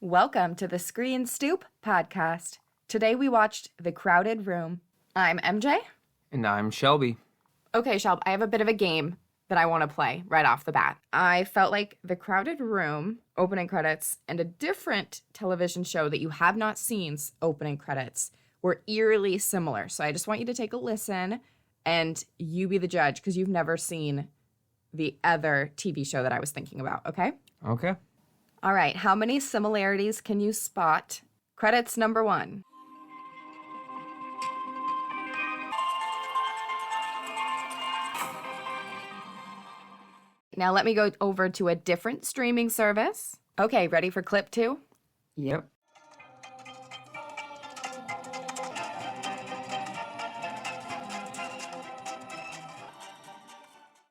Welcome to the Screen Stoop podcast. Today we watched The Crowded Room. I'm MJ. And I'm Shelby. Okay, Shelby, I have a bit of a game that I want to play right off the bat. I felt like The Crowded Room, opening credits, and a different television show that you have not seen's opening credits were eerily similar. So I just want you to take a listen and you be the judge because you've never seen the other TV show that I was thinking about, okay? Okay. All right, how many similarities can you spot? Credits number 1. Now let me go over to a different streaming service. Okay, ready for clip 2? Yep.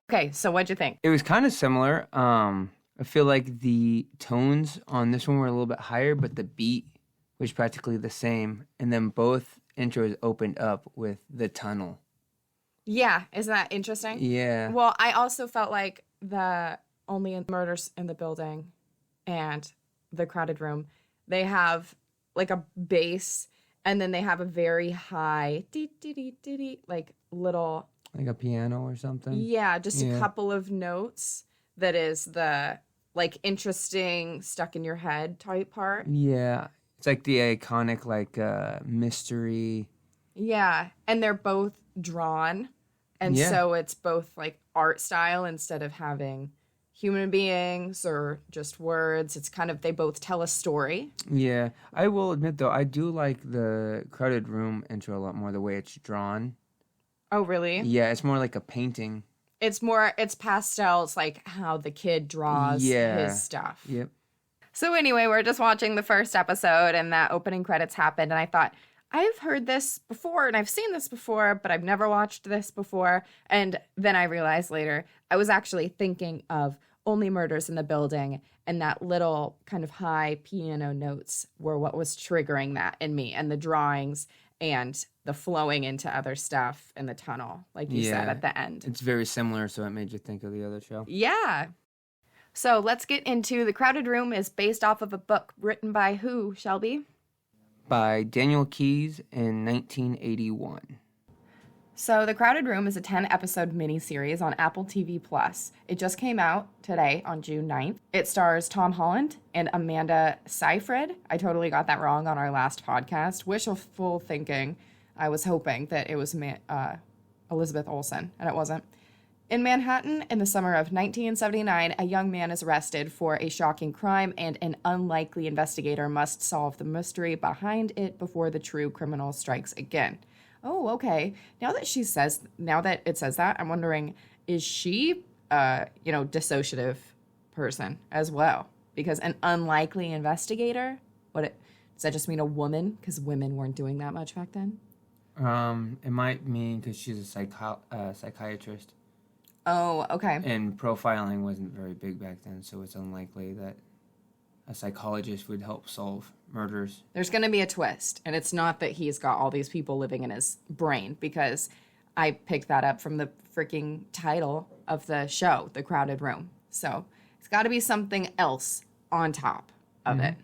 Okay, so what'd you think? It was kind of similar. I feel like the tones on this one were a little bit higher, but the beat was practically the same. And then both intros opened up with the tunnel. Yeah, isn't that interesting? Yeah. Well, I also felt like the Only Murders in the Building and The Crowded Room, they have like a bass and then they have a very high like little... Like a piano or something? Yeah, just a couple of notes that is the like interesting stuck in your head type part. Yeah. It's like the iconic like mystery. Yeah, and they're both drawn. And so it's both like art style instead of having human beings or just words. It's kind of, they both tell a story. Yeah. I will admit though, I do like the Crowded Room intro a lot more, the way it's drawn. Oh, really? Yeah, it's more like a painting. It's pastels, like how the kid draws his stuff. Yep. So anyway, we're just watching the first episode and that opening credits happened. And I thought, I've heard this before and I've seen this before, but I've never watched this before. And then I realized later, I was actually thinking of Only Murders in the Building, and that little kind of high piano notes were what was triggering that in me, and the drawings and the flowing into other stuff in the tunnel, like you said at the end. It's very similar, so it made you think of the other show. Yeah. So let's get into The Crowded Room is based off of a book written by who, Shelby? By Daniel Keyes in 1981. So The Crowded Room is a 10-episode miniseries on Apple TV+. It just came out today on June 9th. It stars Tom Holland and Amanda Seyfried. I totally got that wrong on our last podcast. Wishful thinking. I was hoping that it was Elizabeth Olsen, and it wasn't. In Manhattan, in the summer of 1979, a young man is arrested for a shocking crime, and an unlikely investigator must solve the mystery behind it before the true criminal strikes again. Oh, okay. Now that it says that, I'm wondering, is she, dissociative person as well? Because an unlikely investigator, does that just mean a woman? Because women weren't doing that much back then. It might mean because she's a psychiatrist. Oh, okay. And profiling wasn't very big back then, so it's unlikely that a psychologist would help solve murders. There's going to be a twist, and it's not that he's got all these people living in his brain, because I picked that up from the freaking title of the show, The Crowded Room. So it's got to be something else on top of it.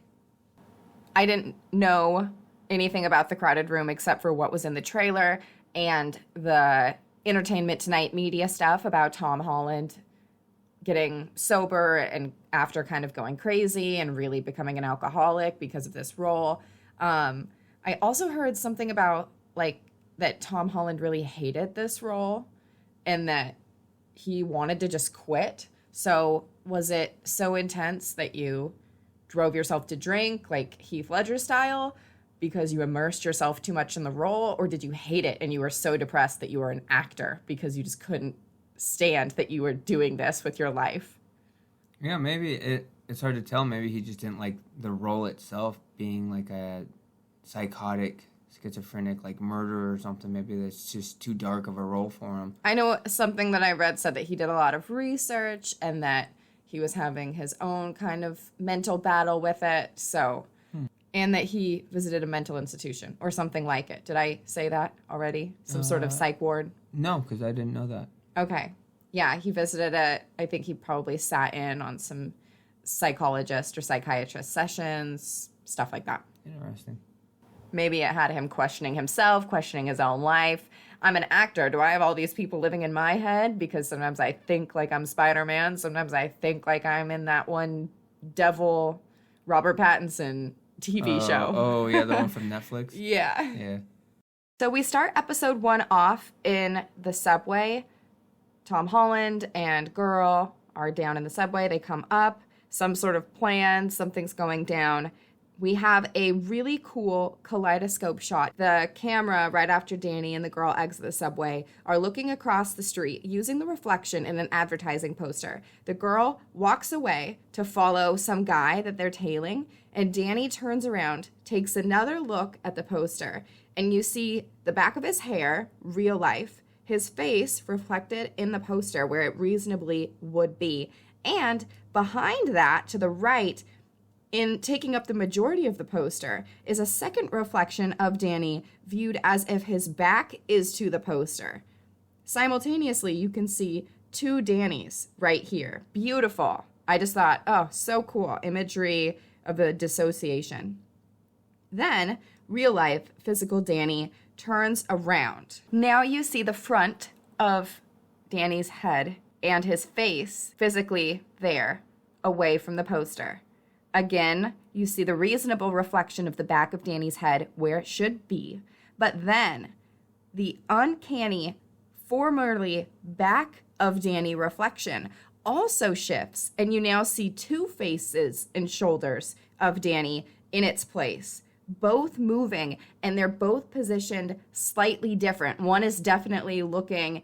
I didn't know anything about The Crowded Room except for what was in the trailer and the Entertainment Tonight media stuff about Tom Holland getting sober and after kind of going crazy and really becoming an alcoholic because of this role. I also heard something about that Tom Holland really hated this role and that he wanted to just quit. So was it so intense that you drove yourself to drink, like Heath Ledger style, because you immersed yourself too much in the role? Or did you hate it and you were so depressed that you were an actor because you just couldn't stand that you were doing this with your life? Yeah, maybe it's hard to tell. Maybe he just didn't like the role itself being like a psychotic, schizophrenic, like murderer or something. Maybe that's just too dark of a role for him. I know something that I read said that he did a lot of research and that he was having his own kind of mental battle with it. So, and that he visited a mental institution or something like it. Did I say that already? Some sort of psych ward? No, because I didn't know that. Okay. Yeah, he visited it. I think he probably sat in on some psychologist or psychiatrist sessions, stuff like that. Interesting. Maybe it had him questioning himself, questioning his own life. I'm an actor. Do I have all these people living in my head? Because sometimes I think like I'm Spider-Man. Sometimes I think like I'm in that one devil Robert Pattinson TV show. Oh, yeah, the one from Netflix? Yeah. Yeah. So we start episode 1 off in the subway. Tom Holland and girl are down in the subway. They come up. Some sort of plan. Something's going down. We have a really cool kaleidoscope shot. The camera, right after Danny and the girl exit the subway, are looking across the street using the reflection in an advertising poster. The girl walks away to follow some guy that they're tailing, and Danny turns around, takes another look at the poster, and you see the back of his hair, real life, his face reflected in the poster where it reasonably would be. And behind that, to the right, in taking up the majority of the poster, is a second reflection of Danny viewed as if his back is to the poster. Simultaneously, you can see 2 Dannys right here. Beautiful. I just thought, oh, so cool. Imagery of the dissociation. Then, real life, physical Danny turns around. Now you see the front of Danny's head and his face physically there, away from the poster. Again, you see the reasonable reflection of the back of Danny's head where it should be. But then, the uncanny, formerly back of Danny reflection also shifts, and you now see 2 faces and shoulders of Danny in its place, both moving, and they're both positioned slightly different. One is definitely looking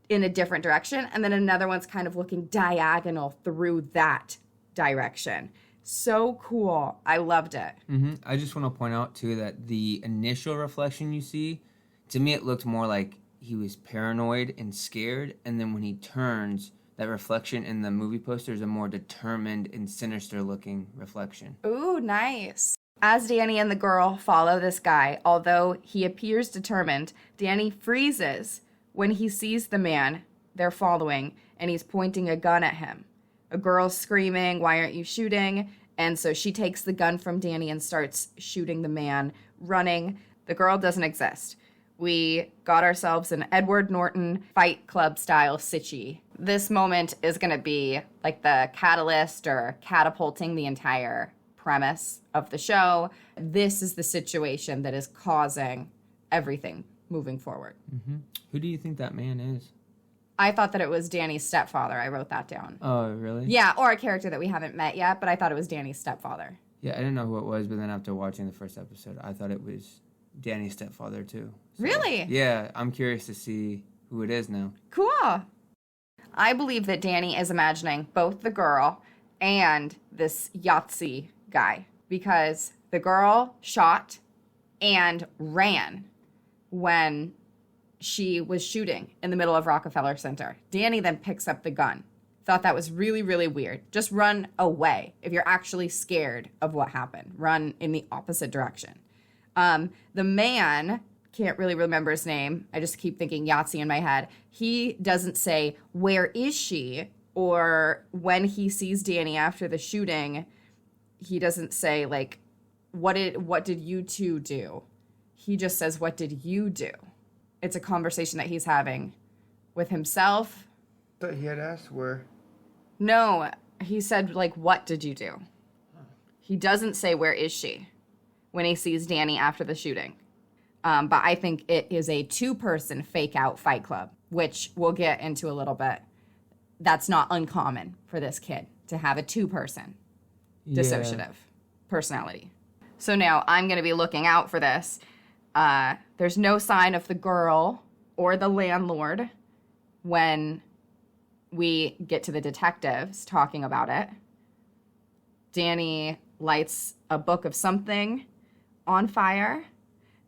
in a different direction, and then another one's kind of looking diagonal through that direction. So cool. I loved it. Mm-hmm. I just want to point out, too, that the initial reflection you see, to me, it looked more like he was paranoid and scared. And then when he turns, that reflection in the movie poster is a more determined and sinister-looking reflection. Ooh, nice. As Danny and the girl follow this guy, although he appears determined, Danny freezes when he sees the man they're following, and he's pointing a gun at him. A girl's screaming, "Why aren't you shooting?" And so she takes the gun from Danny and starts shooting the man, running. The girl doesn't exist. We got ourselves an Edward Norton Fight Club style sitchy. This moment is going to be like the catalyst or catapulting the entire premise of the show. This is the situation that is causing everything moving forward. Mm-hmm. Who do you think that man is? I thought that it was Danny's stepfather. I wrote that down. Oh, really? Yeah, or a character that we haven't met yet, but I thought it was Danny's stepfather. Yeah, I didn't know who it was, but then after watching the first episode, I thought it was Danny's stepfather, too. So, really? Yeah, I'm curious to see who it is now. Cool. I believe that Danny is imagining both the girl and this Yahtzee guy, because the girl shot and ran when she was shooting in the middle of Rockefeller Center. Danny then picks up the gun. Thought that was really, really weird. Just run away. If you're actually scared of what happened, run in the opposite direction. The man, can't really remember his name. I just keep thinking Yahtzee in my head. He doesn't say, "Where is she?" Or when he sees Danny after the shooting, he doesn't say, like, what did you two do? He just says, "What did you do?" It's a conversation that he's having with himself. But he had asked where. No, he said, like, "What did you do?" He doesn't say, "Where is she?" when he sees Danny after the shooting. But I think it is a 2-person fake-out fight club, which we'll get into a little bit. That's not uncommon for this kid to have a 2-person dissociative personality. So now I'm going to be looking out for this. There's no sign of the girl or the landlord when we get to the detectives talking about it. Danny lights a book of something on fire,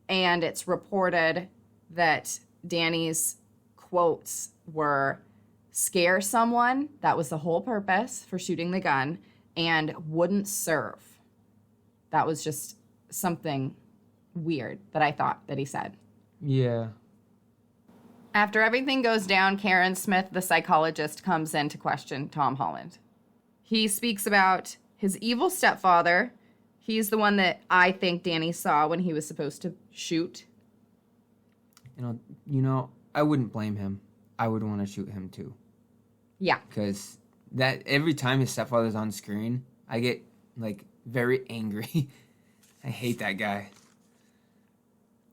and it's reported that Danny's quotes were "scare someone," that was the whole purpose for shooting the gun, and "wouldn't serve." That was just something weird that I thought that he said. Yeah. After everything goes down, Karen Smith, the psychologist, comes in to question Tom Holland. He speaks about his evil stepfather. He's the one that I think Danny saw when he was supposed to shoot. I wouldn't blame him. I would want to shoot him too. Yeah. Because that every time his stepfather's on screen, I get like very angry. I hate that guy.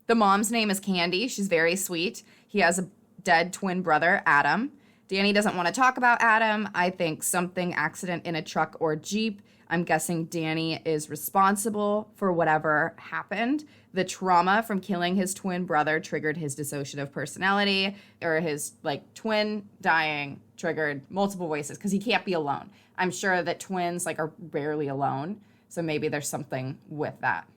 The mom's name is Candy. She's very sweet. He has a dead twin brother, Adam. Danny doesn't want to talk about Adam. I think something accident in a truck or Jeep. I'm guessing Danny is responsible for whatever happened. The trauma from killing his twin brother triggered his dissociative personality, or his twin dying triggered multiple voices because he can't be alone. I'm sure that twins are rarely alone, so maybe there's something with that.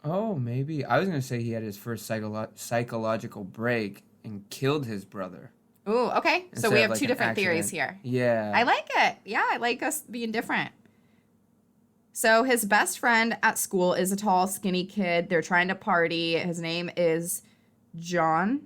Oh, maybe. I was going to say he had his first psychological break and killed his brother. Ooh, okay. So we have two different theories here. Yeah. I like it. Yeah, I like us being different. So his best friend at school is a tall, skinny kid. They're trying to party. His name is Johnny.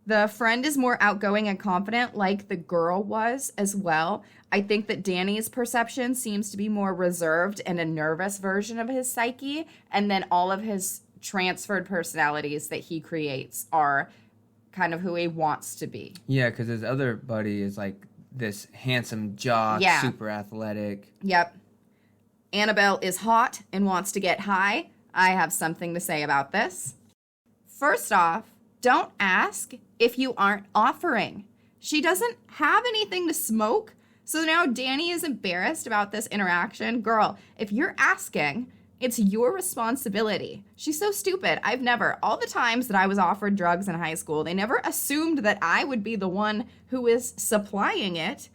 The friend is more outgoing and confident, like the girl was as well. I think that Danny's perception seems to be more reserved and a nervous version of his psyche. And then all of his transferred personalities that he creates are kind of who he wants to be. Yeah, because his other buddy is this handsome jock, super athletic. Yep. Annabelle is hot and wants to get high. I have something to say about this. First off, don't ask if you aren't offering. She doesn't have anything to smoke, so now Danny is embarrassed about this interaction. Girl, if you're asking, it's your responsibility. She's so stupid. All the times that I was offered drugs in high school, they never assumed that I would be the one who is supplying it.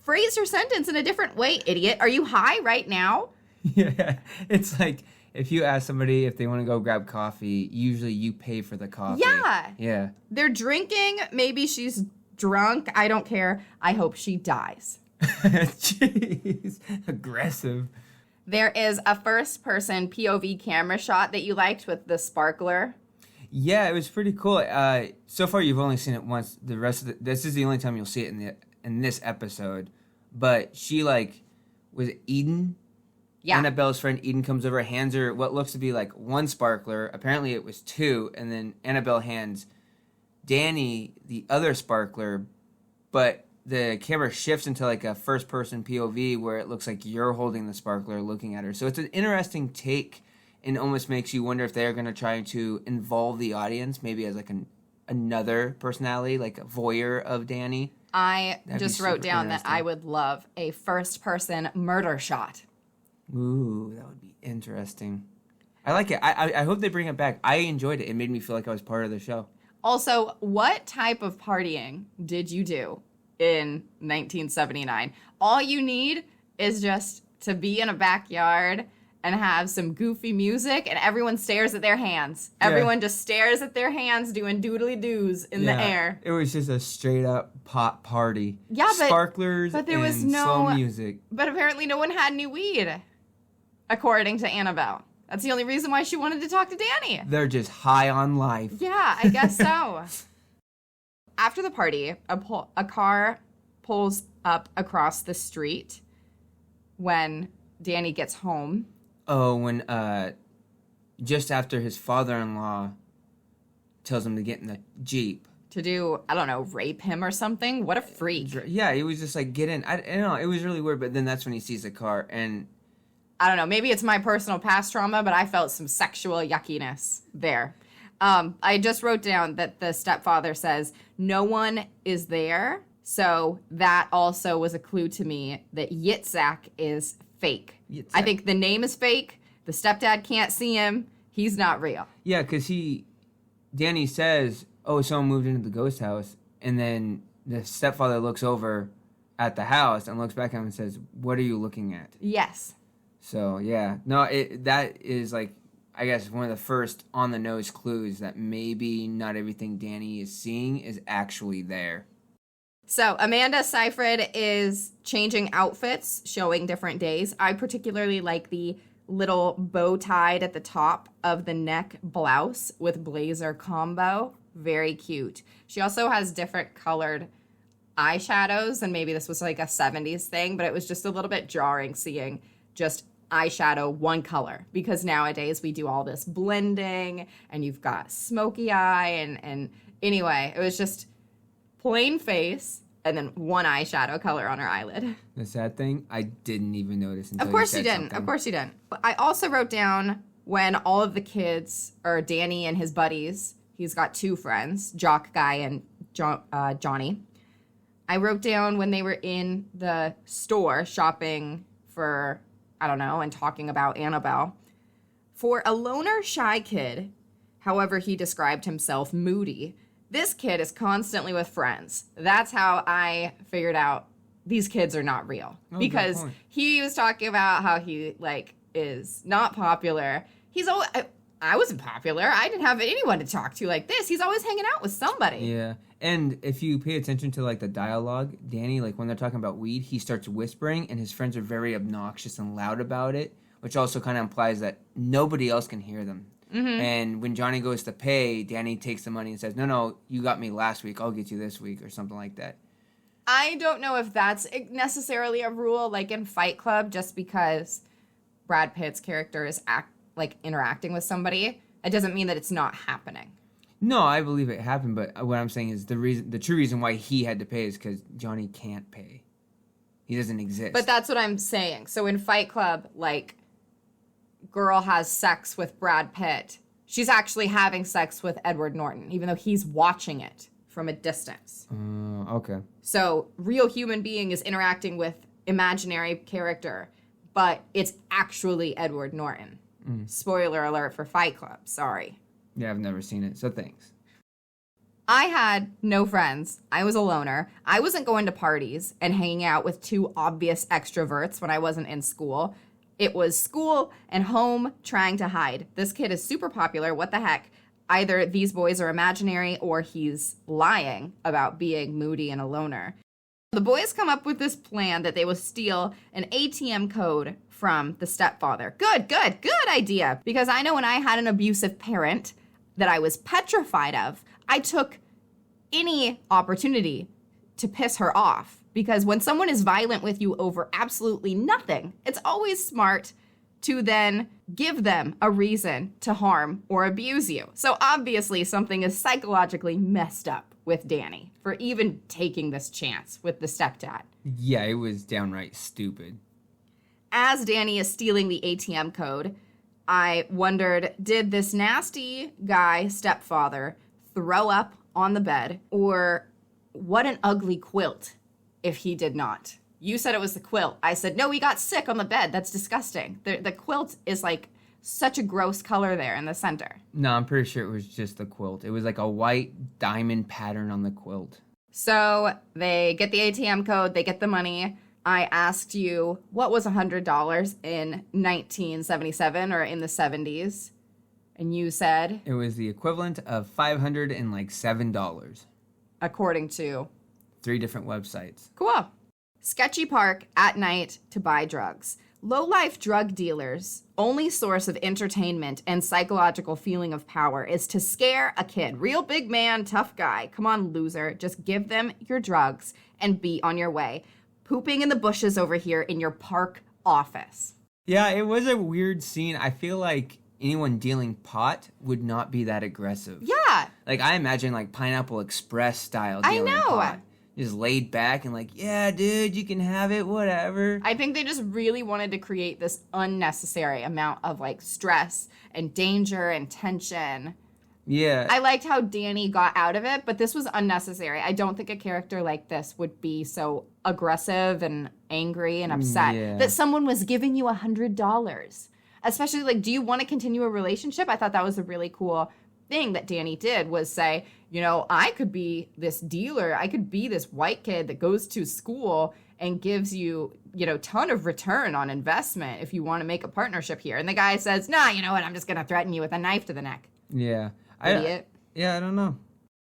Phrase your sentence in a different way, idiot. Are you high right now? Yeah, it's like if you ask somebody if they want to go grab coffee, usually you pay for the coffee. Yeah. They're drinking. Maybe she's drunk. I don't care. I hope she dies. Jeez, aggressive. There is a first-person POV camera shot that you liked with the sparkler. Yeah, it was pretty cool. So far, you've only seen it once. The rest of this is the only time you'll see it in this episode. But she was it Eden? Yeah. Annabelle's friend Eden comes over, hands her what looks to be one sparkler. Apparently, it was two, and then Annabelle hands Danny the other sparkler, but the camera shifts into a first-person POV where it looks like you're holding the sparkler looking at her. So it's an interesting take and almost makes you wonder if they're going to try to involve the audience maybe as another personality, a voyeur of Danny. I just wrote down that I would love a first-person murder shot. Ooh, that would be interesting. I like it. I hope they bring it back. I enjoyed it. It made me feel like I was part of the show. Also, what type of partying did you do in 1979? All you need is just to be in a backyard and have some goofy music, and everyone stares at their hands. Yeah. Everyone just stares at their hands doing doodly-doos in the air. It was just a straight-up pot party. Yeah, Sparklers but there was no slow music. But apparently no one had any weed, according to Annabelle. That's the only reason why she wanted to talk to Danny. They're just high on life. Yeah, I guess so. After the party, a car pulls up across the street when Danny gets home. Oh, when just after his father-in-law tells him to get in the Jeep. To do, I don't know, rape him or something? What a freak. Yeah, he was just get in. I don't know, it was really weird, but then that's when he sees the car, and I don't know, maybe it's my personal past trauma, but I felt some sexual yuckiness there. I just wrote down that the stepfather says, no one is there, so that also was a clue to me that Yitzhak is fake. I think the name is fake. The stepdad can't see him. He's not real. Yeah, because Danny says, oh, someone moved into the ghost house. And then the stepfather looks over at the house and looks back at him and says, what are you looking at? Yes. So, yeah. No, that is I guess one of the first on-the-nose clues that maybe not everything Danny is seeing is actually there. So Amanda Seyfried is changing outfits, showing different days. I particularly like the little bow tied at the top of the neck blouse with blazer combo. Very cute. She also has different colored eyeshadows, and maybe this was like a 70s thing, but it was just a little bit jarring seeing just eyeshadow one color, because nowadays we do all this blending and you've got smoky eye and anyway, it was just plain face and then one eyeshadow color on her eyelid. The sad thing, I didn't even notice until Of course you you said didn't. something. Of course you didn't. I also wrote down when all of the kids, or Danny and his buddies, he's got two friends, Jock Guy and Johnny. I wrote down when they were in the store shopping for, I don't know, and talking about Annabelle. For a loner, shy kid, however he described himself, moody, this kid is constantly with friends. That's how I figured out these kids are not real. Oh, because good point. he was talking about how he, like, is not popular. He's always... I wasn't popular. I didn't have anyone to talk to like this. He's always hanging out with somebody. Yeah. And if you pay attention to, like, the dialogue, Danny, like, when they're talking about weed, he starts whispering, and his friends are very obnoxious and loud about it, which also kind of implies that nobody else can hear them. Mm-hmm. And when Johnny goes to pay, Danny takes the money and says, no, you got me last week. I'll get you this week, or something like that. I don't know if that's necessarily a rule, like in Fight Club, just because Brad Pitt's character is interacting with somebody. It doesn't mean that it's not happening. No, I believe it happened, but what I'm saying is the true reason why he had to pay is because Johnny can't pay. He doesn't exist. But that's what I'm saying. So in Fight Club, like, girl has sex with Brad Pitt. She's actually having sex with Edward Norton, even though he's watching it from a distance. Okay. So real human being is interacting with imaginary character, but it's actually Edward Norton. Spoiler alert for Fight Club. Sorry. Yeah, I've never seen it, so thanks. I had no friends. I was a loner. I wasn't going to parties and hanging out with two obvious extroverts when I wasn't in school. It was school and home trying to hide. This kid is super popular. What the heck? Either these boys are imaginary or he's lying about being moody and a loner. The boys come up with this plan that they will steal an ATM code from the stepfather. Good idea. Because I know when I had an abusive parent that I was petrified of, I took any opportunity to piss her off. Because when someone is violent with you over absolutely nothing, it's always smart to then give them a reason to harm or abuse you. So obviously something is psychologically messed up with Danny for even taking this chance with the stepdad. Yeah, it was downright stupid. As Danny is stealing the ATM code, I wondered, did this nasty guy stepfather throw up on the bed, or what an ugly quilt if he did not? You said it was the quilt. I said, no, he got sick on the bed. That's disgusting. The quilt is like such a gross color there in the center. No, I'm pretty sure it was just the quilt. It was like a white diamond pattern on the quilt. So they get the ATM code, they get the money. I asked you, what was $100 in 1977 or in the 70s? And you said? It was the equivalent of $507. According to? 3 different websites. Cool. Sketchy park at night to buy drugs. Low-life drug dealers' only source of entertainment and psychological feeling of power is to scare a kid. Real big man, tough guy. Come on, loser. Just give them your drugs and be on your way. Pooping in the bushes over here in your park office. Yeah, it was a weird scene. I feel like anyone dealing pot would not be that aggressive. Yeah. Like, I imagine, like, Pineapple Express style I dealing know. pot. Just laid back and like, yeah, dude, you can have it, whatever. I think they just really wanted to create this unnecessary amount of, like, stress and danger and tension. Yeah. I liked how Danny got out of it, but this was unnecessary. I don't think a character like this would be so aggressive and angry and upset that someone was giving you $100. Especially, like, do you want to continue a relationship? I thought that was a really cool thing that Danny did, was say, you know, I could be this dealer. I could be this white kid that goes to school and gives you, you know, ton of return on investment if you want to make a partnership here. And the guy says, nah, you know what? I'm just going to threaten you with a knife to the neck. Yeah. Idiot. I don't know.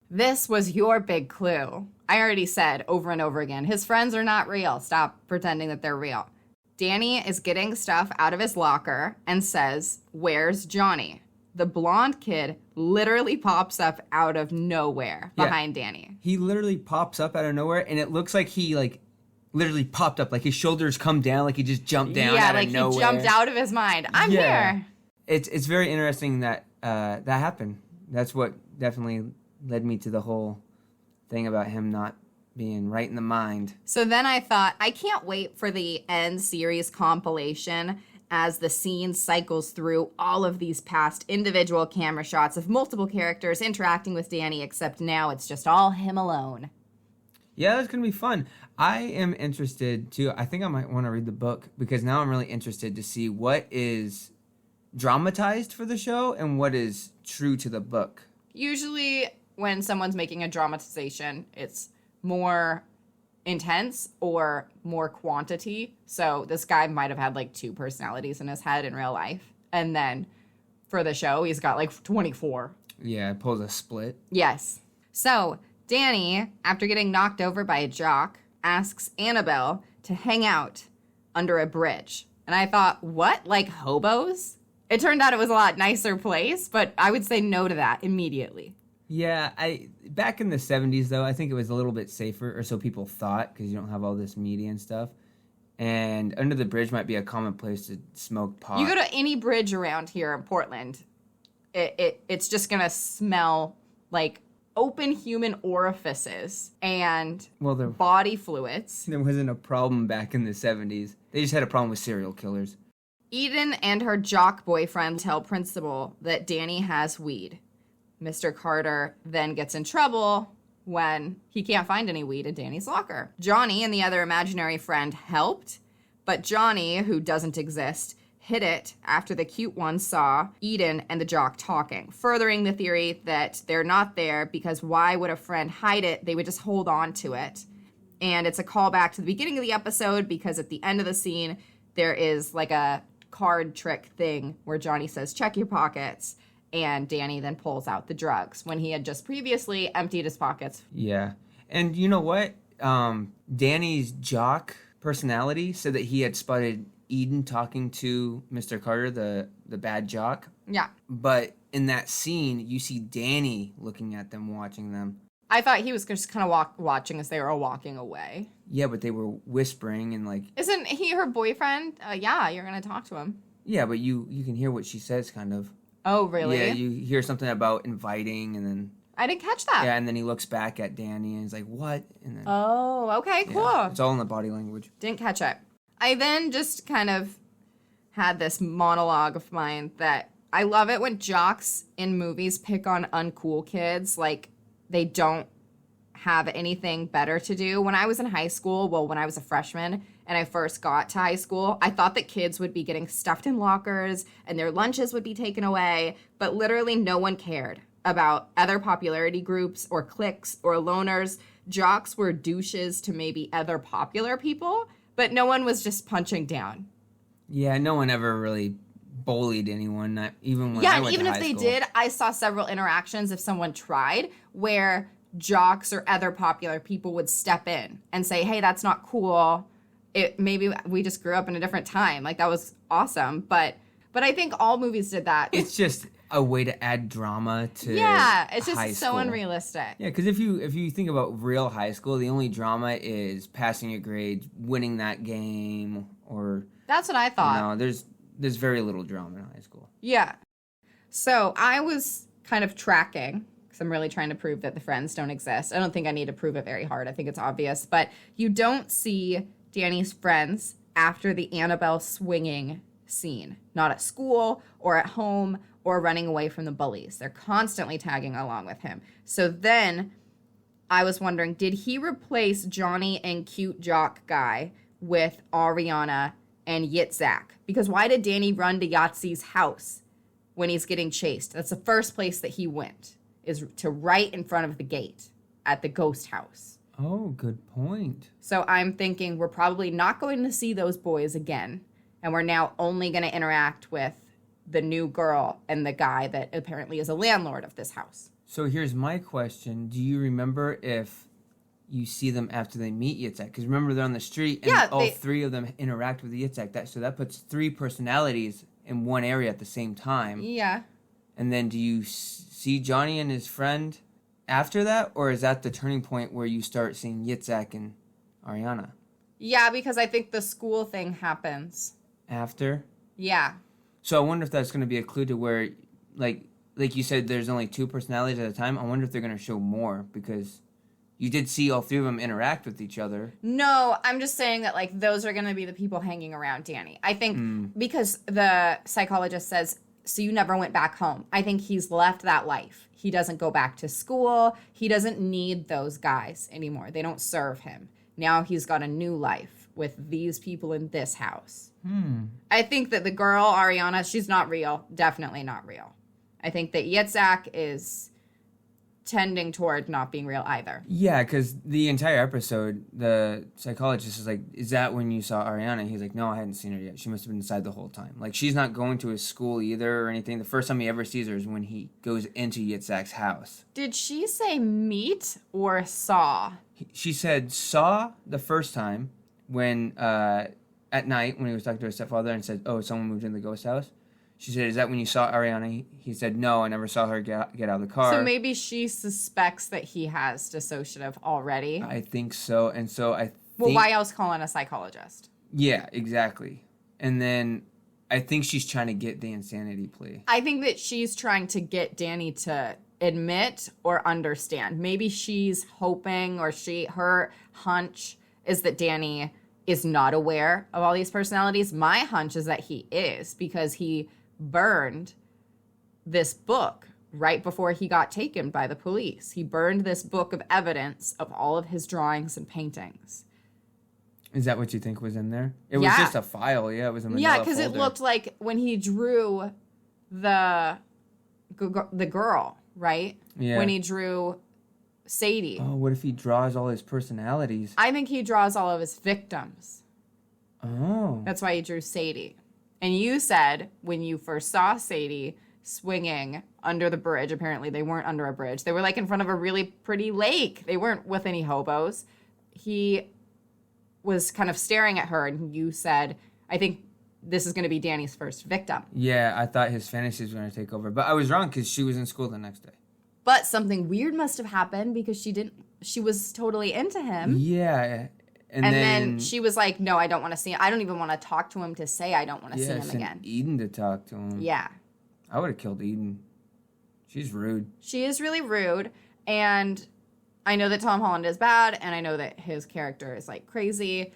This was your big clue. I already said over and over again, his friends are not real. Stop pretending that they're real. Danny is getting stuff out of his locker and says, where's Johnny? the blonde kid literally pops up out of nowhere behind Danny. He literally pops up out of nowhere, and it looks like he, like, literally popped up. Like, his shoulders come down, like he just jumped down out of nowhere. Yeah, like he jumped out of his mind. I'm here. It's very interesting that that happened. That's what definitely led me to the whole thing about him not being right in the mind. So then I thought, I can't wait for the end series compilation as the scene cycles through all of these past individual camera shots of multiple characters interacting with Danny, except now it's just all him alone. Yeah, that's going to be fun. I am interested, too. I think I might want to read the book, because now I'm really interested to see what is dramatized for the show and what is true to the book. Usually when someone's making a dramatization, it's more intense or more quantity. So this guy might have had like 2 personalities in his head in real life. And then for the show, he's got like 24. Yeah, it pulls a split. Yes. So Danny, after getting knocked over by a jock, asks Annabelle to hang out under a bridge. And I thought, what? Like hobos? It turned out it was a lot nicer place, but I would say no to that immediately. Yeah, back in the 70s, though, I think it was a little bit safer, or so people thought, because you don't have all this media and stuff. And under the bridge might be a common place to smoke pot. You go to any bridge around here in Portland, it's just going to smell like open human orifices and body fluids. There wasn't a problem back in the 70s. They just had a problem with serial killers. Eden and her jock boyfriend tell Principal that Danny has weed. Mr. Carter then gets in trouble when he can't find any weed in Danny's locker. Johnny and the other imaginary friend helped, but Johnny, who doesn't exist, hid it after the cute one saw Eden and the jock talking, furthering the theory that they're not there because why would a friend hide it? They would just hold on to it. And it's a callback to the beginning of the episode because at the end of the scene, there is like a card trick thing where Johnny says, check your pockets. And Danny then pulls out the drugs when he had just previously emptied his pockets. Yeah. And you know what? Danny's jock personality said that he had spotted Eden talking to Mr. Carter, the bad jock. Yeah. But in that scene, you see Danny looking at them, watching them. I thought he was just kind of watching as they were all walking away. Yeah, but they were whispering and like... Isn't he her boyfriend? Yeah, you're going to talk to him. Yeah, but you can hear what she says, kind of. Oh, really? Yeah, you hear something about inviting, and then... I didn't catch that. Yeah, and then he looks back at Danny, and he's like, what? And then... Oh, okay, cool. Yeah, it's all in the body language. Didn't catch it. I then just kind of had this monologue of mine that I love it when jocks in movies pick on uncool kids, like they don't have anything better to do. When I was in high school, when I was a freshman and I first got to high school, I thought that kids would be getting stuffed in lockers and their lunches would be taken away, but literally no one cared about other popularity groups or cliques or loners. Jocks were douches to maybe other popular people, but no one was just punching down. Yeah, no one ever really bullied anyone, not even when I went even to if high they school. did, I saw several interactions if someone tried where jocks or other popular people would step in and say, hey, that's not cool. Maybe we just grew up in a different time. Like, that was awesome. But I think all movies did that. It's just a way to add drama to it's just high so school. Unrealistic. Yeah, because if you think about real high school, the only drama is passing your grades, winning that game, or... That's what I thought. There's very little drama in high school. Yeah. So I was kind of tracking, because I'm really trying to prove that the friends don't exist. I don't think I need to prove it very hard. I think it's obvious. But you don't see Danny's friends after the Annabelle swinging scene. Not at school or at home or running away from the bullies. They're constantly tagging along with him. So then I was wondering, did he replace Johnny and cute jock guy with Ariana and Yitzhak? Because why did Danny run to Yahtzee's house when he's getting chased? That's the first place that he went, is to right in front of the gate at the ghost house. Oh, good point. So I'm thinking we're probably not going to see those boys again, and we're now only going to interact with the new girl and the guy that apparently is a landlord of this house. So here's my question. Do you remember if you see them after they meet Yitzhak? Because remember, they're on the street, and all 3 of them interact with Yitzhak. So that puts 3 personalities in one area at the same time. Yeah. And then do you see Johnny and his friend after that? Or is that the turning point where you start seeing Yitzhak and Ariana? Yeah, because I think the school thing happens. After? Yeah. So I wonder if that's going to be a clue to where, like you said, there's only 2 personalities at a time. I wonder if they're going to show more, because you did see all 3 of them interact with each other. No, I'm just saying that, like, those are going to be the people hanging around Danny. I think because the psychologist says, so you never went back home. I think he's left that life. He doesn't go back to school. He doesn't need those guys anymore. They don't serve him. Now he's got a new life with these people in this house. I think that the girl, Ariana, she's not real. Definitely not real. I think that Yitzhak is tending toward not being real either. Yeah, because the entire episode, the psychologist is like, is that when you saw Ariana? He's like, no, I hadn't seen her yet. She must have been inside the whole time. Like, she's not going to his school either or anything. The first time he ever sees her is when he goes into Yitzhak's house. Did she say meet or saw? She said saw the first time when, at night, when he was talking to his stepfather and said, oh, someone moved in the ghost house. She said, is that when you saw Ariana? He said, no, I never saw her get out of the car. So maybe she suspects that he has dissociative already. I think so. And so I think... Well, why else call in a psychologist? Yeah, exactly. And then I think she's trying to get the insanity plea. I think that she's trying to get Danny to admit or understand. Maybe she's hoping, or her hunch is that Danny is not aware of all these personalities. My hunch is that he is, because he burned this book right before he got taken by the police. He burned this book of evidence of all of his drawings and paintings. Is that what you think was in there? It was just a file. Yeah, it was a manila Yeah, because it folder. looked like when he drew the girl, right? Yeah. When he drew Sadie. Oh, what if he draws all his personalities? I think he draws all of his victims. Oh. That's why he drew Sadie. And you said when you first saw Sadie swinging under the bridge, apparently they weren't under a bridge. They were like in front of a really pretty lake. They weren't with any hobos. He was kind of staring at her, and you said, I think this is going to be Danny's first victim. Yeah, I thought his fantasies were going to take over. But I was wrong, because she was in school the next day. But something weird must have happened, because she was totally into him. Yeah. And then she was like, no, I don't want to see him. I don't even want to talk to him to say I don't want to see him sent again. Eden to talk to him. Yeah. I would have killed Eden. She's rude. She is really rude. And I know that Tom Holland is bad, and I know that his character is like crazy.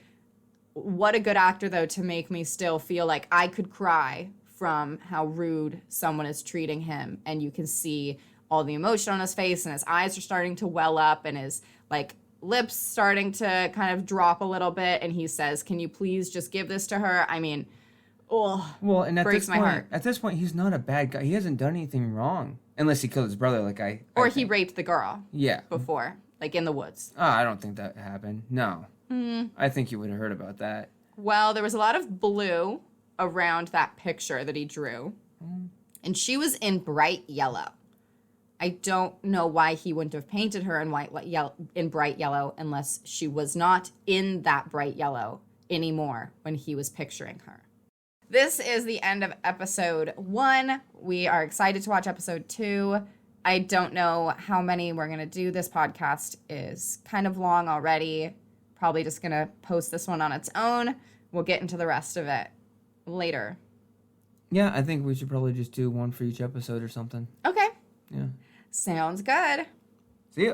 What a good actor, though, to make me still feel like I could cry from how rude someone is treating him. And you can see all the emotion on his face, and his eyes are starting to well up, and his like lips starting to kind of drop a little bit. And he says, can you please just give this to her? I mean, oh, well, and breaks my heart. At this point, he's not a bad guy. He hasn't done anything wrong. Unless he killed his brother, like I Or think. he raped the girl. Yeah. Before, like in the woods. Oh, I don't think that happened. No. I think you would have heard about that. Well, there was a lot of blue around that picture that he drew. And she was in bright yellow. I don't know why he wouldn't have painted her in bright yellow unless she was not in that bright yellow anymore when he was picturing her. This is the end of episode 1. We are excited to watch episode 2. I don't know how many we're going to do. This podcast is kind of long already. Probably just going to post this one on its own. We'll get into the rest of it later. Yeah, I think we should probably just do one for each episode or something. Okay. Yeah. Sounds good. See ya.